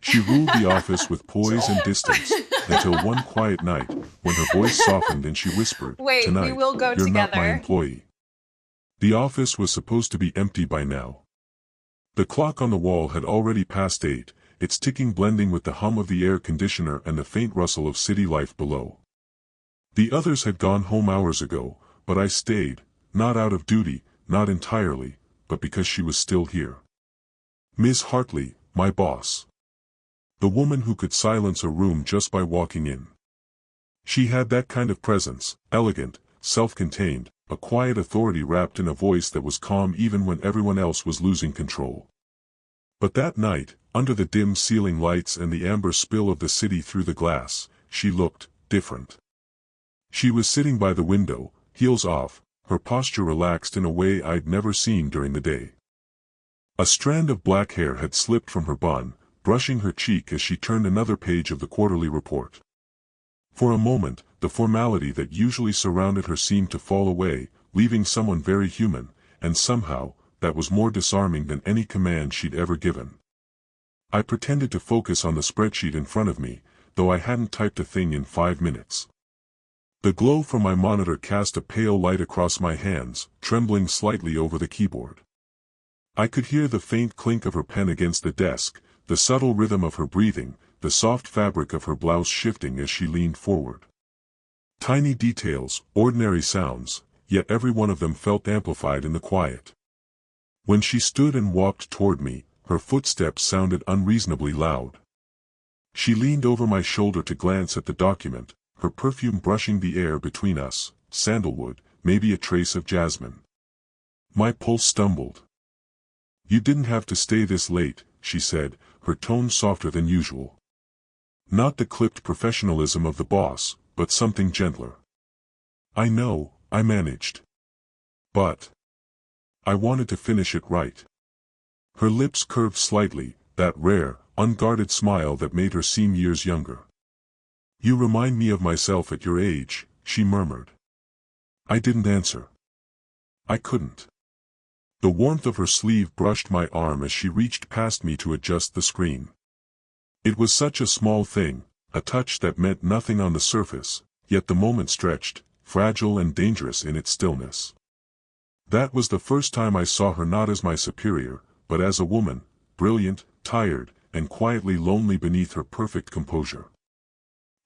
She ruled the office with poise and distance, until one quiet night, when her voice softened and she whispered, Wait, we "Tonight, will go you're not my together. employee." The office was supposed to be empty by now. The clock on the wall had already passed 8, its ticking blending with the hum of the air conditioner and the faint rustle of city life below. The others had gone home hours ago, but I stayed, not out of duty, not entirely, but because she was still here. Miss Hartley, my boss. The woman who could silence a room just by walking in. She had that kind of presence, elegant, self-contained, a quiet authority wrapped in a voice that was calm even when everyone else was losing control. But that night, under the dim ceiling lights and the amber spill of the city through the glass, she looked different. She was sitting by the window, heels off, her posture relaxed in a way I'd never seen during the day. A strand of black hair had slipped from her bun, brushing her cheek as she turned another page of the quarterly report. For a moment, the formality that usually surrounded her seemed to fall away, leaving someone very human, and somehow, that was more disarming than any command she'd ever given. I pretended to focus on the spreadsheet in front of me, though I hadn't typed a thing in 5 minutes. The glow from my monitor cast a pale light across my hands, trembling slightly over the keyboard. I could hear the faint clink of her pen against the desk, the subtle rhythm of her breathing, the soft fabric of her blouse shifting as she leaned forward. Tiny details, ordinary sounds, yet every one of them felt amplified in the quiet. When she stood and walked toward me, her footsteps sounded unreasonably loud. She leaned over my shoulder to glance at the document, her perfume brushing the air between us, sandalwood, maybe a trace of jasmine. My pulse stumbled. "You didn't have to stay this late," she said, her tone softer than usual. Not the clipped professionalism of the boss, but something gentler. "I know," I managed. "But I wanted to finish it right." Her lips curved slightly, that rare, unguarded smile that made her seem years younger. "You remind me of myself at your age," she murmured. I didn't answer. I couldn't. The warmth of her sleeve brushed my arm as she reached past me to adjust the screen. It was such a small thing, a touch that meant nothing on the surface, yet the moment stretched, fragile and dangerous in its stillness. That was the first time I saw her not as my superior, but as a woman, brilliant, tired, and quietly lonely beneath her perfect composure.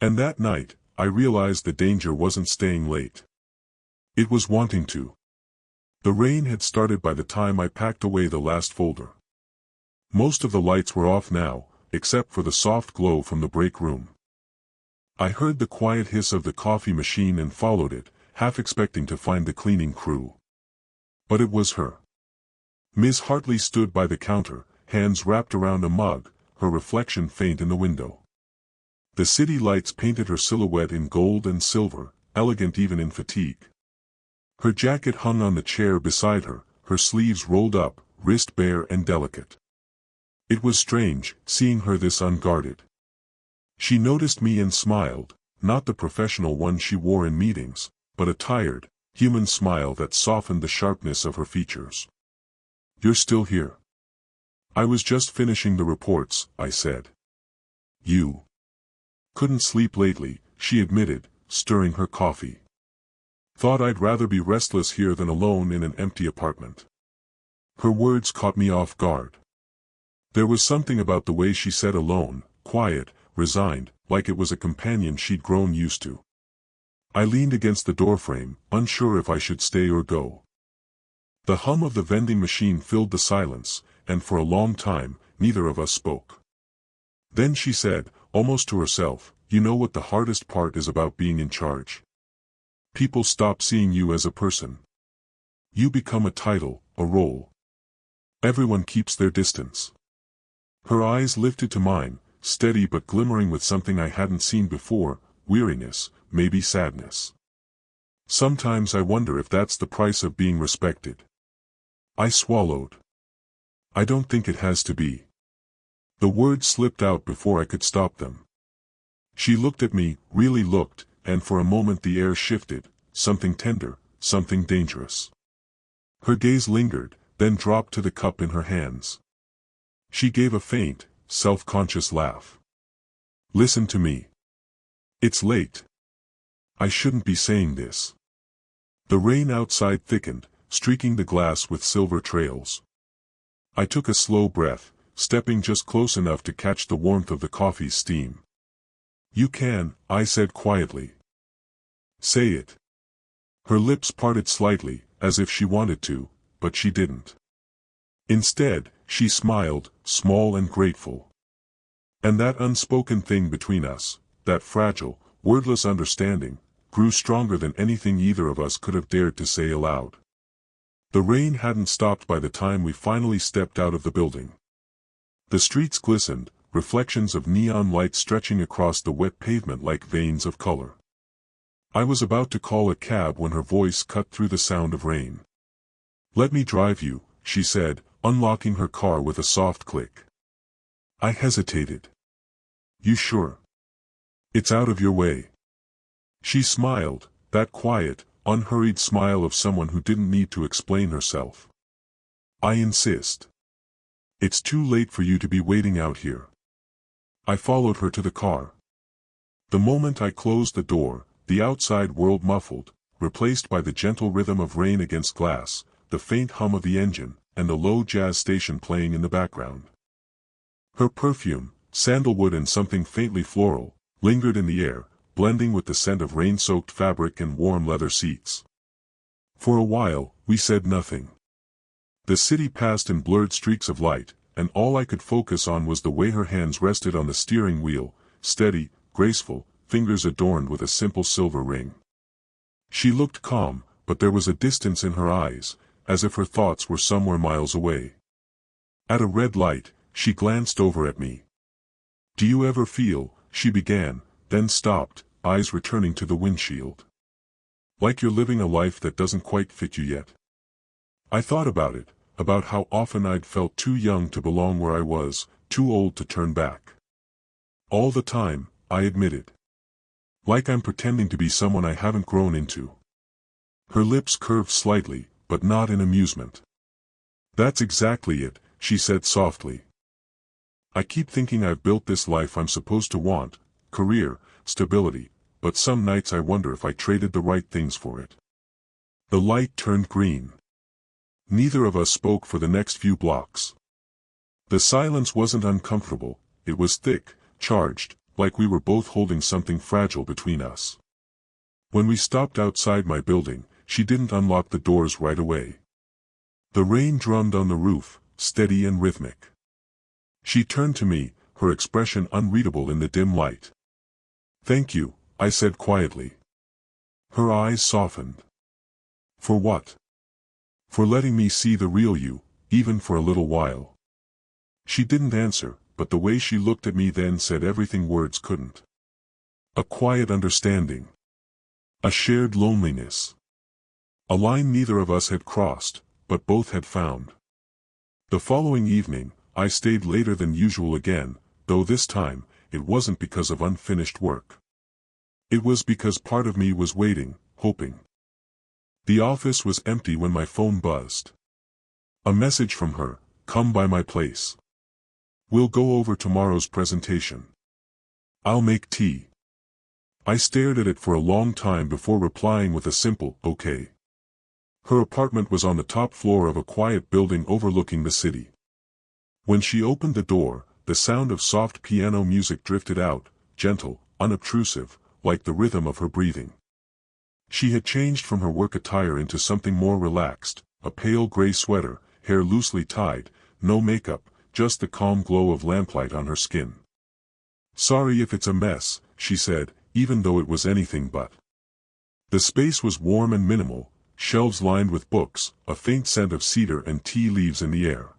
And that night, I realized the danger wasn't staying late. It was wanting to. The rain had started by the time I packed away the last folder. Most of the lights were off now, except for the soft glow from the break room. I heard the quiet hiss of the coffee machine and followed it, half expecting to find the cleaning crew. But it was her. Miss Hartley stood by the counter, hands wrapped around a mug, her reflection faint in the window. The city lights painted her silhouette in gold and silver, elegant even in fatigue. Her jacket hung on the chair beside her, her sleeves rolled up, wrist bare and delicate. It was strange, seeing her this unguarded. She noticed me and smiled, not the professional one she wore in meetings, but a tired, human smile that softened the sharpness of her features. "You're still here." "I was just finishing the reports," I said. "You couldn't sleep lately," she admitted, stirring her coffee. "Thought I'd rather be restless here than alone in an empty apartment." Her words caught me off guard. There was something about the way she said alone, quiet, resigned, like it was a companion she'd grown used to. I leaned against the doorframe, unsure if I should stay or go. The hum of the vending machine filled the silence, and for a long time, neither of us spoke. Then she said, almost to herself, "You know what the hardest part is about being in charge? People stop seeing you as a person. You become a title, a role. Everyone keeps their distance." Her eyes lifted to mine, steady but glimmering with something I hadn't seen before, weariness, maybe sadness. "Sometimes I wonder if that's the price of being respected." I swallowed. "I don't think it has to be." The words slipped out before I could stop them. She looked at me, really looked, and for a moment the air shifted, something tender, something dangerous. Her gaze lingered, then dropped to the cup in her hands. She gave a faint, self-conscious laugh. Listen to me. It's late. I shouldn't be saying this. The rain outside thickened, streaking the glass with silver trails. I took a slow breath, stepping just close enough to catch the warmth of the coffee's steam. You can, I said quietly. Say it. Her lips parted slightly, as if she wanted to, but she didn't. Instead, she smiled, small and grateful. And that unspoken thing between us, that fragile, wordless understanding, grew stronger than anything either of us could have dared to say aloud. The rain hadn't stopped by the time we finally stepped out of the building. The streets glistened, reflections of neon lights stretching across the wet pavement like veins of color. I was about to call a cab when her voice cut through the sound of rain. Let me drive you, she said, unlocking her car with a soft click. I hesitated. You sure? It's out of your way. She smiled, that quiet, unhurried smile of someone who didn't need to explain herself. I insist. It's too late for you to be waiting out here. I followed her to the car. The moment I closed the door, the outside world muffled, replaced by the gentle rhythm of rain against glass, the faint hum of the engine, and the low jazz station playing in the background. Her perfume, sandalwood and something faintly floral, lingered in the air, blending with the scent of rain-soaked fabric and warm leather seats. For a while, we said nothing. The city passed in blurred streaks of light, and all I could focus on was the way her hands rested on the steering wheel, steady, graceful, fingers adorned with a simple silver ring. She looked calm, but there was a distance in her eyes, as if her thoughts were somewhere miles away. At a red light, she glanced over at me. Do you ever feel, she began, then stopped, eyes returning to the windshield. Like you're living a life that doesn't quite fit you yet? I thought about it, about how often I'd felt too young to belong where I was, too old to turn back. All the time, I admitted. Like I'm pretending to be someone I haven't grown into. Her lips curved slightly, but not in amusement. That's exactly it, she said softly. I keep thinking I've built this life I'm supposed to want, career, stability, but some nights I wonder if I traded the right things for it. The light turned green. Neither of us spoke for the next few blocks. The silence wasn't uncomfortable, it was thick, charged, like we were both holding something fragile between us. When we stopped outside my building, she didn't unlock the doors right away. The rain drummed on the roof, steady and rhythmic. She turned to me, her expression unreadable in the dim light. Thank you, I said quietly. Her eyes softened. For what? For letting me see the real you, even for a little while. She didn't answer, but the way she looked at me then said everything words couldn't. A quiet understanding. A shared loneliness. A line neither of us had crossed, but both had found. The following evening, I stayed later than usual again, though this time, it wasn't because of unfinished work. It was because part of me was waiting, hoping. The office was empty when my phone buzzed. A message from her, come by my place. We'll go over tomorrow's presentation. I'll make tea. I stared at it for a long time before replying with a simple, okay. Her apartment was on the top floor of a quiet building overlooking the city. When she opened the door, the sound of soft piano music drifted out, gentle, unobtrusive, like the rhythm of her breathing. She had changed from her work attire into something more relaxed, a pale gray sweater, hair loosely tied, no makeup, just the calm glow of lamplight on her skin. Sorry if it's a mess, she said, even though it was anything but. The space was warm and minimal, shelves lined with books, a faint scent of cedar and tea leaves in the air.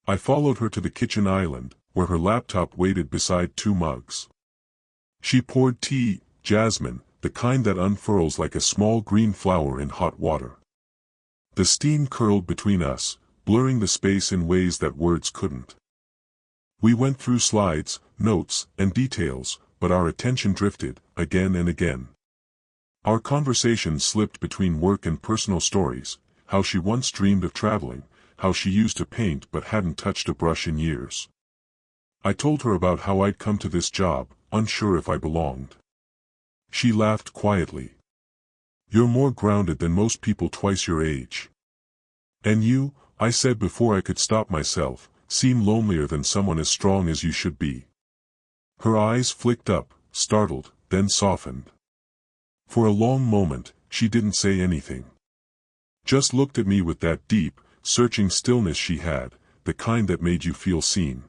I followed her to the kitchen island, where her laptop waited beside 2 mugs. She poured tea, jasmine, the kind that unfurls like a small green flower in hot water. The steam curled between us, blurring the space in ways that words couldn't. We went through slides, notes, and details, but our attention drifted, again and again. Our conversation slipped between work and personal stories, how she once dreamed of traveling, how she used to paint but hadn't touched a brush in years. I told her about how I'd come to this job, unsure if I belonged. She laughed quietly. "You're more grounded than most people twice your age. And you," I said before I could stop myself, "seem lonelier than someone as strong as you should be." Her eyes flicked up, startled, then softened. For a long moment, she didn't say anything. Just looked at me with that deep, searching stillness she had, the kind that made you feel seen.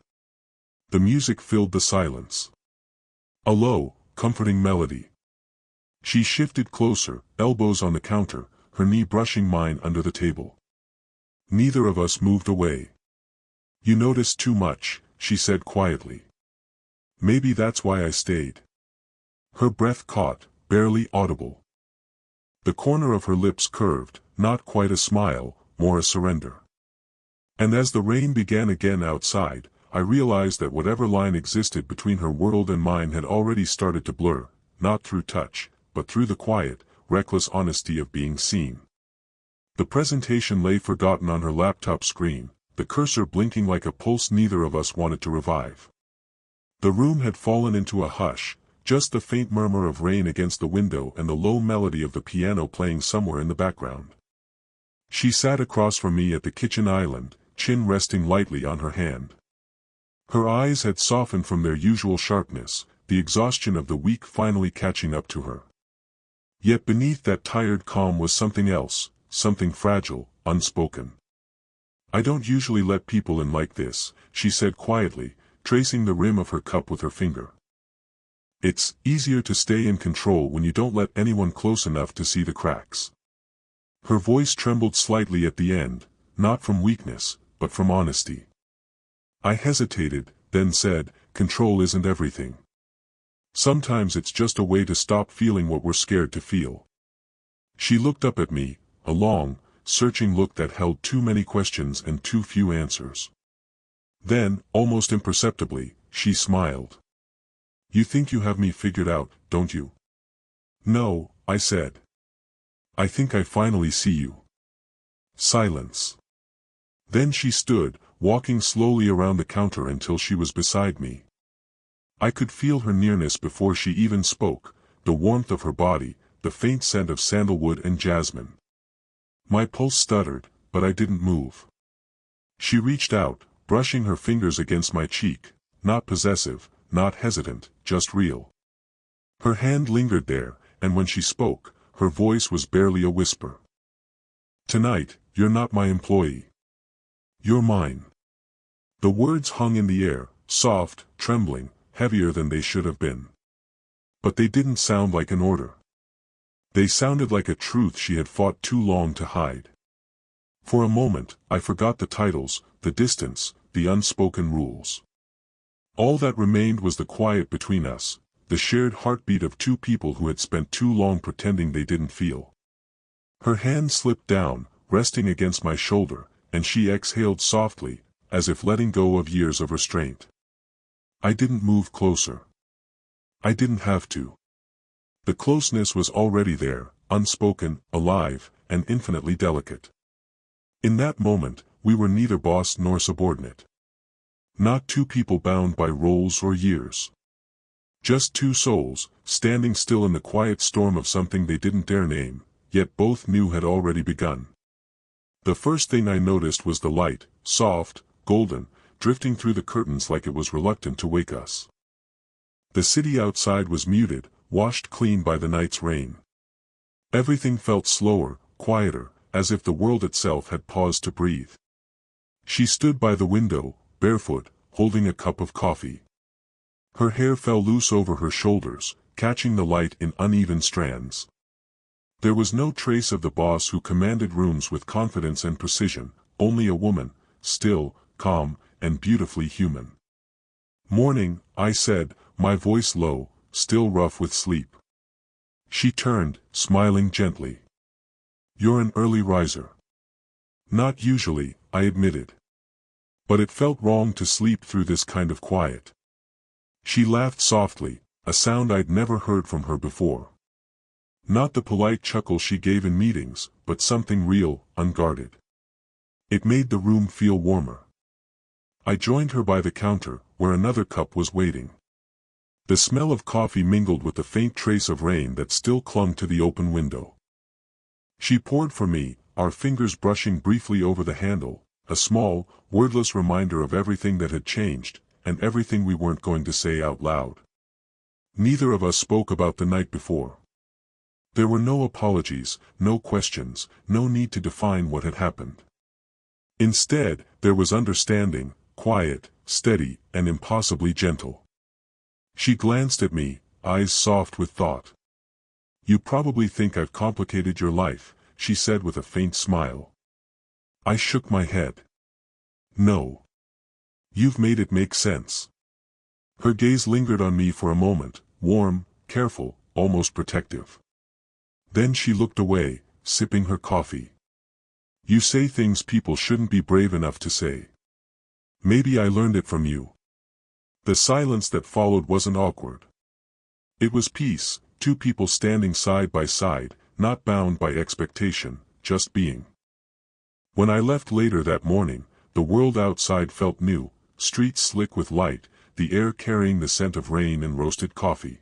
The music filled the silence. A low, comforting melody. She shifted closer, elbows on the counter, her knee brushing mine under the table. Neither of us moved away. "You notice too much," she said quietly. "Maybe that's why I stayed." Her breath caught, barely audible. The corner of her lips curved, not quite a smile, more a surrender. And as the rain began again outside, I realized that whatever line existed between her world and mine had already started to blur, not through touch, but through the quiet, reckless honesty of being seen. The presentation lay forgotten on her laptop screen, the cursor blinking like a pulse neither of us wanted to revive. The room had fallen into a hush, just the faint murmur of rain against the window and the low melody of the piano playing somewhere in the background. She sat across from me at the kitchen island, chin resting lightly on her hand. Her eyes had softened from their usual sharpness, the exhaustion of the week finally catching up to her. Yet beneath that tired calm was something else, something fragile, unspoken. "I don't usually let people in like this," she said quietly, tracing the rim of her cup with her finger. "It's easier to stay in control when you don't let anyone close enough to see the cracks." Her voice trembled slightly at the end, not from weakness, but from honesty. I hesitated, then said, "Control isn't everything. Sometimes it's just a way to stop feeling what we're scared to feel." She looked up at me, a long, searching look that held too many questions and too few answers. Then, almost imperceptibly, she smiled. "You think you have me figured out, don't you?" "No," I said. "I think I finally see you." Silence. Then she stood, walking slowly around the counter until she was beside me. I could feel her nearness before she even spoke, the warmth of her body, the faint scent of sandalwood and jasmine. My pulse stuttered, but I didn't move. She reached out, brushing her fingers against my cheek, not possessive, not hesitant, just real. Her hand lingered there, and when she spoke, her voice was barely a whisper. "Tonight, you're not my employee. You're mine." The words hung in the air, soft, trembling, heavier than they should have been. But they didn't sound like an order. They sounded like a truth she had fought too long to hide. For a moment, I forgot the titles, the distance, the unspoken rules. All that remained was the quiet between us, the shared heartbeat of two people who had spent too long pretending they didn't feel. Her hand slipped down, resting against my shoulder, and she exhaled softly, as if letting go of years of restraint. I didn't move closer. I didn't have to. The closeness was already there, unspoken, alive, and infinitely delicate. In that moment, we were neither boss nor subordinate. Not two people bound by roles or years. Just two souls, standing still in the quiet storm of something they didn't dare name, yet both knew had already begun. The first thing I noticed was the light, soft, golden, drifting through the curtains like it was reluctant to wake us. The city outside was muted, washed clean by the night's rain. Everything felt slower, quieter, as if the world itself had paused to breathe. She stood by the window, barefoot, holding a cup of coffee. Her hair fell loose over her shoulders, catching the light in uneven strands. There was no trace of the boss who commanded rooms with confidence and precision, only a woman, still, calm, and beautifully human. "Morning," I said, my voice low, still rough with sleep. She turned, smiling gently. "You're an early riser." "Not usually," I admitted. But it felt wrong to sleep through this kind of quiet. She laughed softly, a sound I'd never heard from her before. Not the polite chuckle she gave in meetings, but something real, unguarded. It made the room feel warmer. I joined her by the counter, where another cup was waiting. The smell of coffee mingled with the faint trace of rain that still clung to the open window. She poured for me, our fingers brushing briefly over the handle, a small, wordless reminder of everything that had changed, and everything we weren't going to say out loud. Neither of us spoke about the night before. There were no apologies, no questions, no need to define what had happened. Instead, there was understanding, quiet, steady, and impossibly gentle. She glanced at me, eyes soft with thought. "You probably think I've complicated your life," she said with a faint smile. I shook my head. "No. You've made it make sense." Her gaze lingered on me for a moment, warm, careful, almost protective. Then she looked away, sipping her coffee. "You say things people shouldn't be brave enough to say. Maybe I learned it from you." The silence that followed wasn't awkward. It was peace, two people standing side by side, not bound by expectation, just being. When I left later that morning, the world outside felt new, streets slick with light, the air carrying the scent of rain and roasted coffee.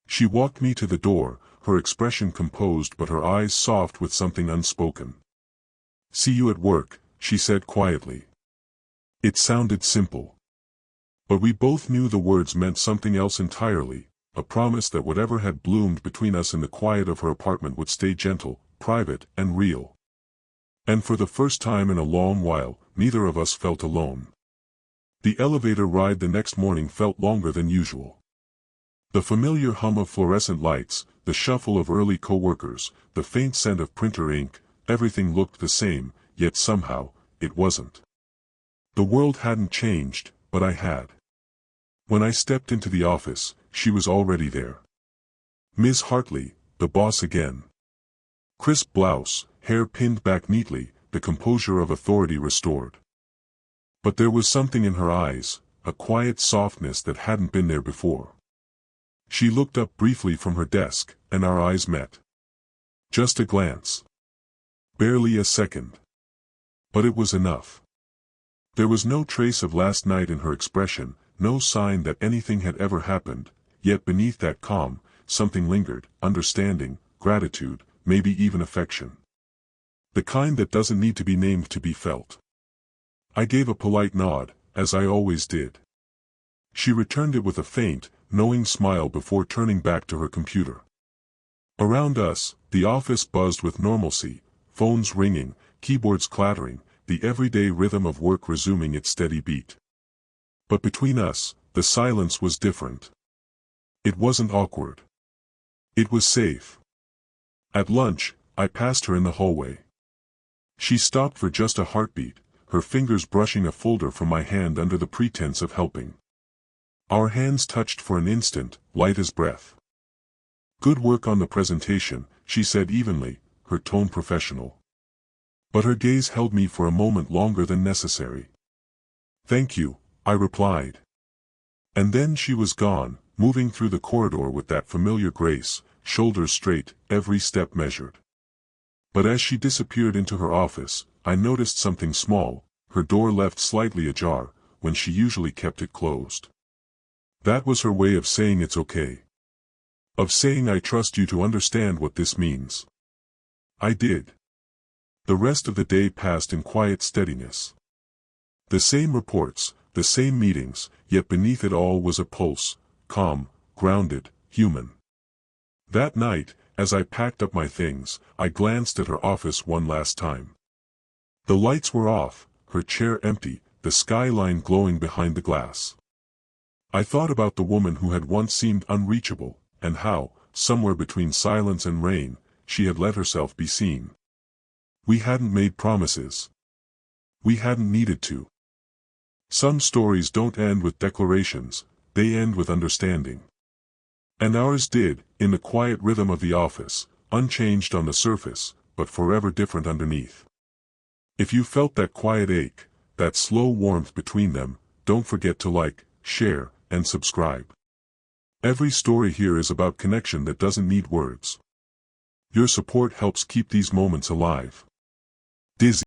She walked me to the door, her expression composed but her eyes soft with something unspoken. "See you at work," she said quietly. It sounded simple. But we both knew the words meant something else entirely, a promise that whatever had bloomed between us in the quiet of her apartment would stay gentle, private, and real. And for the first time in a long while, neither of us felt alone. The elevator ride the next morning felt longer than usual. The familiar hum of fluorescent lights, the shuffle of early co-workers, the faint scent of printer ink, everything looked the same, yet somehow, it wasn't. The world hadn't changed, but I had. When I stepped into the office, she was already there. Ms. Hartley, the boss again. Crisp blouse, hair pinned back neatly, the composure of authority restored. But there was something in her eyes, a quiet softness that hadn't been there before. She looked up briefly from her desk, and our eyes met. Just a glance. Barely a second. But it was enough. There was no trace of last night in her expression, no sign that anything had ever happened, yet beneath that calm, something lingered, understanding, gratitude, maybe even affection. The kind that doesn't need to be named to be felt. I gave a polite nod, as I always did. She returned it with a faint, knowing smile before turning back to her computer. Around us, the office buzzed with normalcy, phones ringing, keyboards clattering, the everyday rhythm of work resuming its steady beat. But between us, the silence was different. It wasn't awkward. It was safe. At lunch, I passed her in the hallway. She stopped for just a heartbeat, her fingers brushing a folder from my hand under the pretense of helping. Our hands touched for an instant, light as breath. "Good work on the presentation," she said evenly, her tone professional. But her gaze held me for a moment longer than necessary. "Thank you," I replied. And then she was gone, moving through the corridor with that familiar grace, shoulders straight, every step measured. But as she disappeared into her office, I noticed something small, her door left slightly ajar, when she usually kept it closed. That was her way of saying it's okay. Of saying I trust you to understand what this means. I did. The rest of the day passed in quiet steadiness. The same reports, the same meetings, yet beneath it all was a pulse, calm, grounded, human. That night, as I packed up my things, I glanced at her office one last time. The lights were off, her chair empty, the skyline glowing behind the glass. I thought about the woman who had once seemed unreachable, and how, somewhere between silence and rain, she had let herself be seen. We hadn't made promises. We hadn't needed to. Some stories don't end with declarations, they end with understanding. And ours did, in the quiet rhythm of the office, unchanged on the surface, but forever different underneath. If you felt that quiet ache, that slow warmth between them, don't forget to like, share, and subscribe. Every story here is about connection that doesn't need words. Your support helps keep these moments alive. Dizzy.